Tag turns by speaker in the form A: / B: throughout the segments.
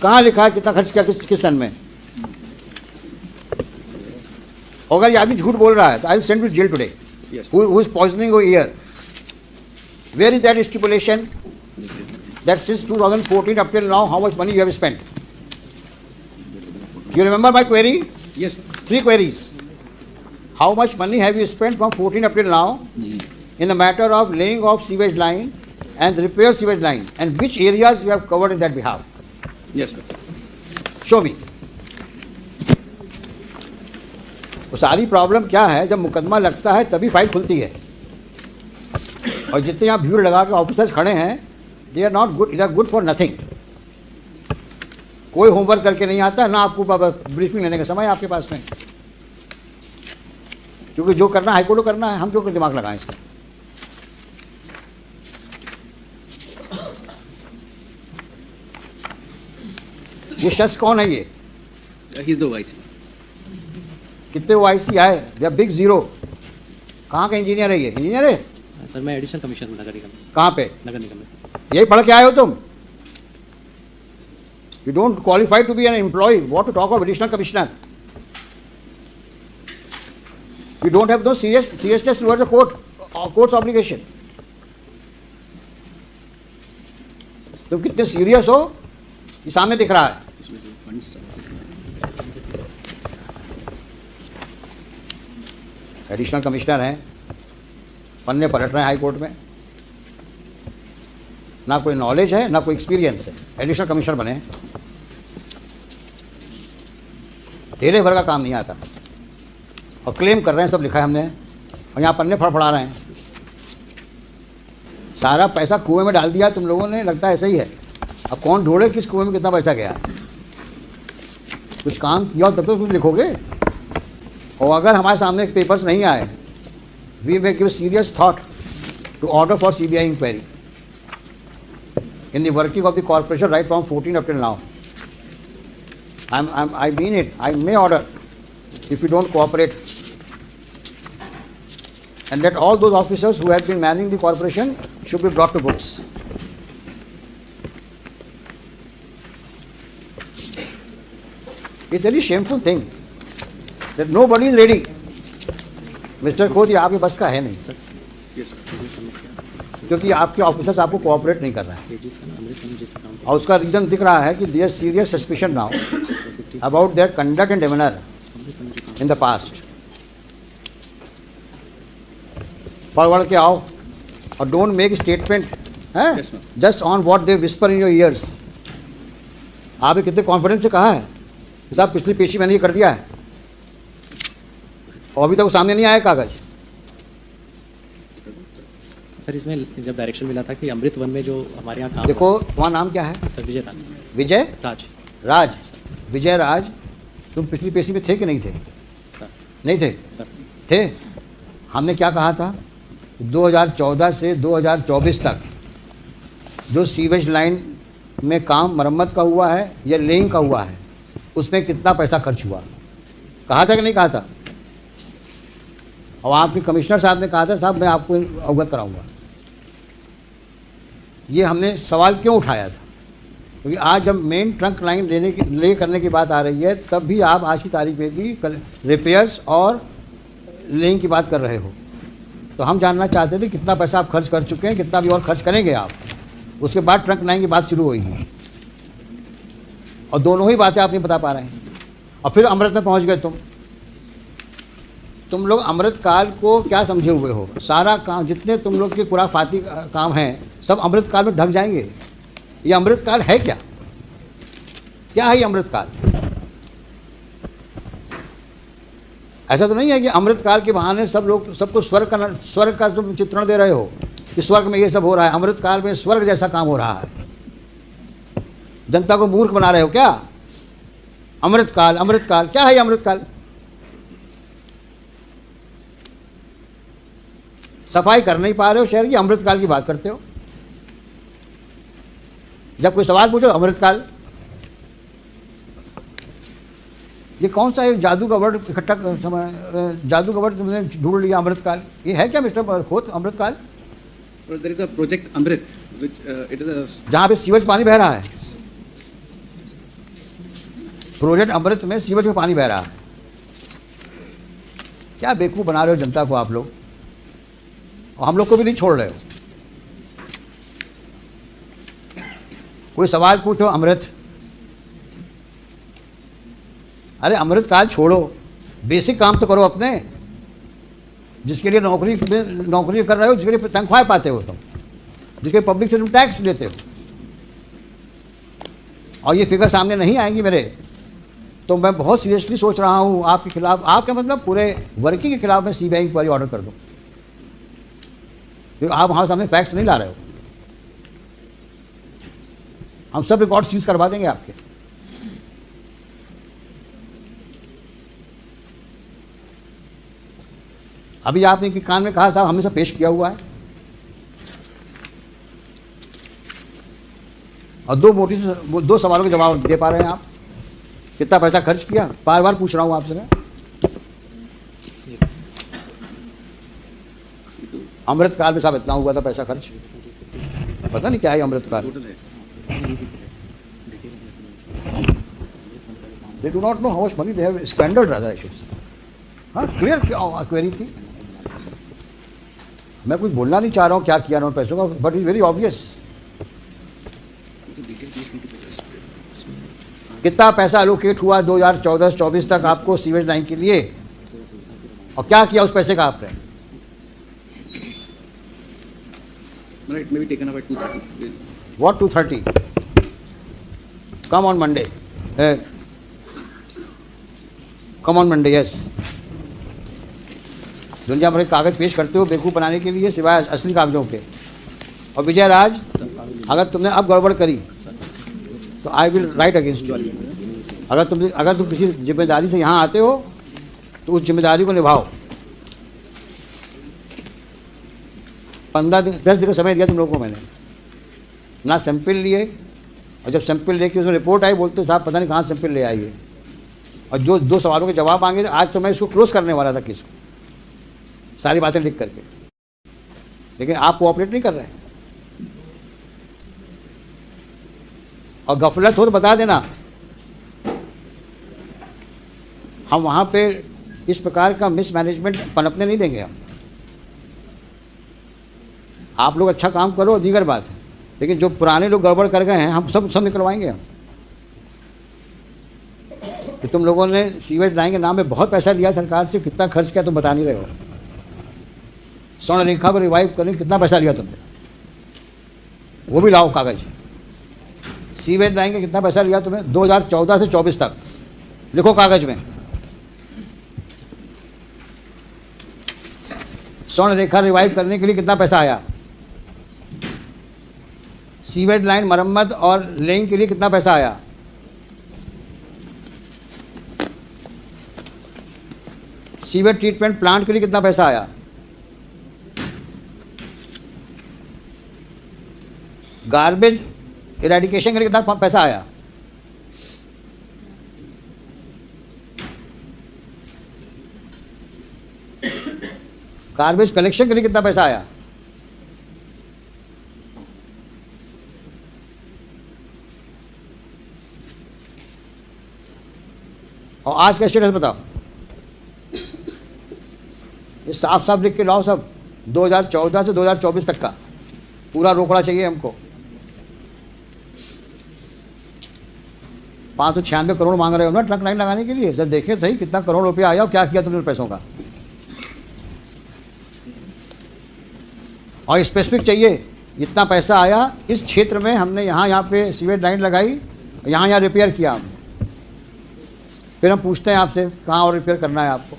A: कहाँ लिखा है कितना खर्च किया किस सन में? अगर ये आदमी झूठ बोल रहा है तो I will send to jail today, who is poisoning your ear. Where is that stipulation that since 2014 up till now how much money you have spent? You remember my query?
B: Yes.
A: 3 queries. How much money have you spent from 14 up till now in the matter of laying of sewage line and repair sewage line, and which areas you have covered in that behalf?
B: Yes, sir.
A: Show me. वो सारी problem क्या है, जब मुकदमा लगता है तभी file खुलती है, और जितने यहाँ भीड़ लगा के ऑफिसर्स खड़े हैं, they are not good, they are good for nothing. कोई होमवर्क करके नहीं आता, ना आपको ब्रीफिंग लेने का समय आपके पास में, क्योंकि जो करना हाईकोर्ट को करना है, हम क्यों दिमाग लगाएं इसका. ये शख्स कौन है ये?
B: He is the vice.
A: कितने OIC आए? They are big zero. कहाँ का इंजीनियर है ये? इंजीनियर है
C: सर. मैं एडिशनल कमिश्नर हूँ नगर निगम में.
A: कहाँ पे?
C: नगर निगम में सर.
A: यही पढ़ के आए हो तुम? You don't qualify to be an employee. What to talk of additional commissioner? You don't have no seriousness towards the court's obligation. तुम कितने सीरियस हो ये सामने दिख रहा है. एडिशनल कमिश्नर हैं, पन्ने पलट रहे हैं हाई कोर्ट में, ना कोई नॉलेज है ना कोई एक्सपीरियंस है. एडिशनल कमिश्नर बने, तेरे भर का काम नहीं आता, और क्लेम कर रहे हैं सब लिखा है हमने, और यहाँ पन्ने फड़फड़ा रहे हैं. सारा पैसा कुएं में डाल दिया तुम लोगों ने, लगता है ऐसा ही है. अब कौन ढूंढे किस कुएं में कितना पैसा गया. कुछ काम किया तब तो कुछ लिखोगे. और अगर हमारे सामने पेपर्स नहीं आए, we may give serious thought to order for CBI inquiry in the working of the corporation right from 14 up till now. I mean it. I may order if you don't cooperate, and that all those officers who have been manning the corporation should be brought to books. It's a very shameful thing that nobody is ready. Mr. खोद, ये आपके बस का है नहीं sir. क्योंकि आपके officers आपको कोऑपरेट नहीं कर रहे हैं, और उसका रीज़न दिख रहा है कि there serious suspicion now about their conduct and demeanour in the past. Forward के आओ और डोंट मेक स्टेटमेंट है just on what they whisper in your ears. आपने कितने कॉन्फिडेंस से कहा है कि साहब पिछली पेशी मैंने ये कर दिया है, और अभी तक वो सामने नहीं आया कागज.
C: सर इसमें जब डायरेक्शन मिला था कि अमृत वन में जो हमारे यहाँ काम,
A: देखो वहाँ नाम क्या है?
C: सर विजय राज.
A: विजय
C: राज.
A: राज. विजय राज, तुम पिछली पेशी में थे कि नहीं थे?
C: सर
A: नहीं थे.
C: सर
A: थे. हमने क्या कहा था? 2014 से 2024 तक जो सीवेज लाइन में काम मरम्मत का हुआ है या लेइंग का हुआ है, उसमें कितना पैसा खर्च हुआ, कहा था कि नहीं कहा था? और आपके कमिश्नर साहब ने कहा था साहब मैं आपको अवगत कराऊंगा. ये हमने सवाल क्यों उठाया था? क्योंकि आज जब मेन ट्रंक लाइन ले करने की बात आ रही है, तब भी आप आज की तारीख में भी रिपेयर्स और लेइंग की बात कर रहे हो. तो हम जानना चाहते थे कितना पैसा आप खर्च कर चुके हैं, कितना भी और खर्च करेंगे आप. उसके बाद ट्रंक लाइन की बात शुरू हुई है, और दोनों ही बातें आप नहीं बता पा रहे हैं. और फिर अमृत में पहुँच गए तुम लोग. अमृत काल को क्या समझे हुए हो? सारा काम जितने तुम लोग के खुराफाती काम हैं सब अमृत काल में ढक जाएंगे. ये अमृत काल है क्या? क्या है ये अमृत काल? ऐसा तो नहीं है कि अमृत काल के बहाने सब लोग सबको स्वर्ग का तुम चित्रण दे रहे हो कि स्वर्ग में ये सब हो रहा है. अमृत काल में स्वर्ग जैसा काम हो रहा है. जनता को मूर्ख बना रहे हो क्या? अमृत काल क्या है ये अमृत काल? सफाई कर नहीं पा रहे हो शहर की, अमृतकाल की बात करते हो. जब कोई सवाल पूछो अमृतकाल, ये कौन सा एक जादू का वर्ड इकट्ठा जादू का वर्ड तुमने ढूंढ लिया अमृतकाल? ये है क्या mister Khot Amritkaal?
B: There is a project Amrit, which it is a
A: जहाँ पे सीवेज पानी बह रहा है. प्रोजेक्ट अमृत में सीवेज का पानी बह रहा है। क्या बेवकूफ़ बना रहे हो जनता को आप लोग, और हम लोग को भी नहीं छोड़ रहे हो। कोई सवाल पूछो अमृत, अरे अमृत काल छोड़ो, बेसिक काम तो करो अपने, जिसके लिए नौकरी कर रहे हो, जिसके लिए तनख्वाह पाते हो तुम, जिसके पब्लिक से तुम टैक्स लेते हो, और ये फिगर सामने नहीं आएंगी मेरे, तो मैं बहुत सीरियसली सोच रहा हूँ आपके खिलाफ, आपके मतलब पूरे वर्किंग के खिलाफ मैं सीबीआई इंक्वायरी ऑर्डर कर दूँ, क्योंकि आप हमारे सामने फैक्ट्स नहीं ला रहे हो। हम सब रिकॉर्ड सीज करवा देंगे आपके। अभी आपने कि कान में कहा साहब हमने सब पेश किया हुआ है, और दो सवालों के जवाब दे पा रहे हैं आप। कितना पैसा खर्च किया, बार बार पूछ रहा हूं आपसे मैं। अमृत काल में साहब इतना हुआ था पैसा खर्च, पता नहीं क्या है अमृत काल। They do not know how much money they have spended rather I should say. हाँ, क्लियर क्वेरी थी। मैं कुछ बोलना नहीं चाह रहा हूँ क्या किया उन पैसों का, बट इज वेरी ऑब्वियस। कितना पैसा एलोकेट हुआ 2014-24 तक आपको सीवेज लाइन के लिए, और क्या किया उस पैसे का आपने?
B: It may be taken up at 2:30.
A: What 2:30? Come on Monday. Come on Monday, yes. दुनिया भर के कागज पेश करते हो बेवकूफ़ बनाने के लिए, सिवाय असली कागजों के। और विजय राज, अगर तुमने अब गड़बड़ करी तो I will write against you. अगर तुम किसी जिम्मेदारी से यहाँ आते हो तो उस जिम्मेदारी को निभाओ। 10 दिन का समय दिया तुम लोगों को मैंने, ना सैंपल लिए, और जब सैंपल लेके उसमें रिपोर्ट आई बोलते साहब पता नहीं कहाँ सैंपल ले आइए, और जो 2 सवालों के जवाब मांगे आज तो मैं इसको क्लोज करने वाला था केस को, सारी बातें लिख करके, लेकिन आप कोऑपरेट नहीं कर रहे हैं। और गफलत हो तो बता देना, हम वहाँ पे इस प्रकार का मिसमैनेजमेंट पनपने नहीं देंगे हम। आप लोग अच्छा काम करो दीगर बात है, लेकिन जो पुराने लोग गड़बड़ कर गए हैं हम सब निकलवाएंगे हम। तो तुम लोगों ने सीवेज लाइन के नाम में बहुत पैसा लिया सरकार से, कितना खर्च किया तुम बता नहीं रहे हो। स्वर्ण रेखा को रिवाइव करने कितना पैसा लिया तुमने, वो भी लाओ कागज। सीवेज लाइन का कितना पैसा लिया तुम्हें 2014 से 24 तक, लिखो कागज में। स्वर्ण रेखा रिवाइव करने के लिए कितना पैसा आया, सीवेज लाइन मरम्मत और लेइंग के लिए कितना पैसा आया, सीवेज ट्रीटमेंट प्लांट के लिए कितना पैसा आया, गार्बेज इरेडिकेशन के लिए कितना पैसा आया, गार्बेज कलेक्शन के लिए कितना पैसा आया, और आज का स्टेटस बताओ। ये साफ साफ लिख के लाओ सब, 2014 से 2024 तक का पूरा रोकड़ा चाहिए हमको। 596 करोड़ मांग रहे हो ना ट्रक लाइन लगाने के लिए, जब देखें सही कितना करोड़ रुपया आया और क्या किया तुमने पैसों का। और स्पेसिफिक चाहिए इतना पैसा आया इस क्षेत्र में, हमने यहाँ पे सीवेज लाइन लगाई, यहाँ रिपेयर किया हमने। फिर हम पूछते हैं आपसे कहाँ और रिपेयर करना है आपको।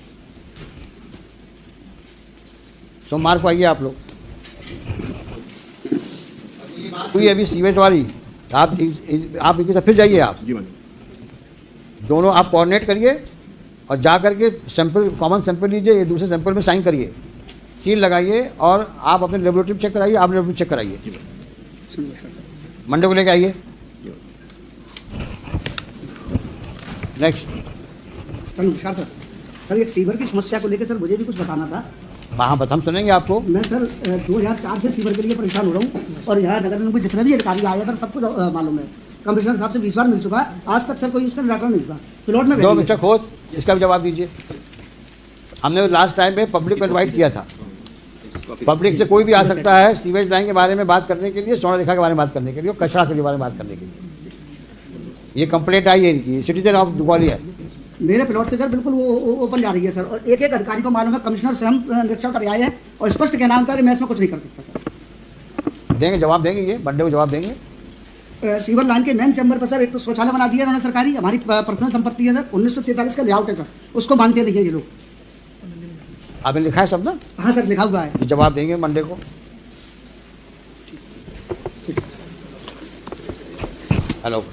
A: सोमवार को आइए आप लोग, कोई अभी सीवेज वाली आप इनके साथ फिर जाइए, आप दोनों आप कोऑर्डिनेट करिए और जा करके सैंपल कॉमन सैंपल लीजिए, ये दूसरे सैंपल में साइन करिए, सील लगाइए, और आप अपने लेबोरेटरी चेक कराइए, आप लेबोरेटरी चेक कराइए। मंडे को लेके आइए। नेक्स्ट
D: सर एक सीवर की समस्या को लेकर सर मुझे भी कुछ बताना था।
A: हाँ हम सुनेंगे आपको।
D: मैं सर 2004 से सीवर के लिए परेशान हो रहा हूँ, और यहाँ नगर निगम में जितने भी अधिकारी आए थे सबको मालूम है कमिश्नर साहब से 20 बार मिल चुका है, आज तक सर कोई उसका निराकरण नहीं हुआ। प्लॉट में
A: जो मिस्टर खोत, इसका भी जवाब दीजिए। हमने लास्ट टाइम में पब्लिक को इन्वाइट किया था, पब्लिक से कोई भी आ सकता है सीवेज लाइन के बारे में बात करने के लिए, सोना रेखा के बारे में बात करने के लिए, कचरा के बारे में बात करने के लिए। ये कंप्लेंट आई है इनकी, सिटीजन ऑफ ग्वालियर।
D: मेरे प्लॉट से सर बिल्कुल वो ओपन जा रही है सर, और एक एक अधिकारी को मालूम है, कमिश्नर स्वयं निरीक्षण कर आए हैं और स्पष्ट कहना उनका कि मैं इसमें कुछ नहीं कर सकता सर।
A: देंगे जवाब, देंगे ये मंडे को जवाब देंगे।
D: सीवर लाइन के मेन चैम्बर पर सर एक तो शौचालय बना दिया उन्होंने सरकारी, हमारी पर्सनल संपत्ति है सर, 1943 का लेआउट है सर, उसको मानते नहीं है ये लोग।
A: आपने लिखा है सब ना?
D: हाँ सर लिखा हुआ है।
A: जवाब देंगे मंडे को। हेलो।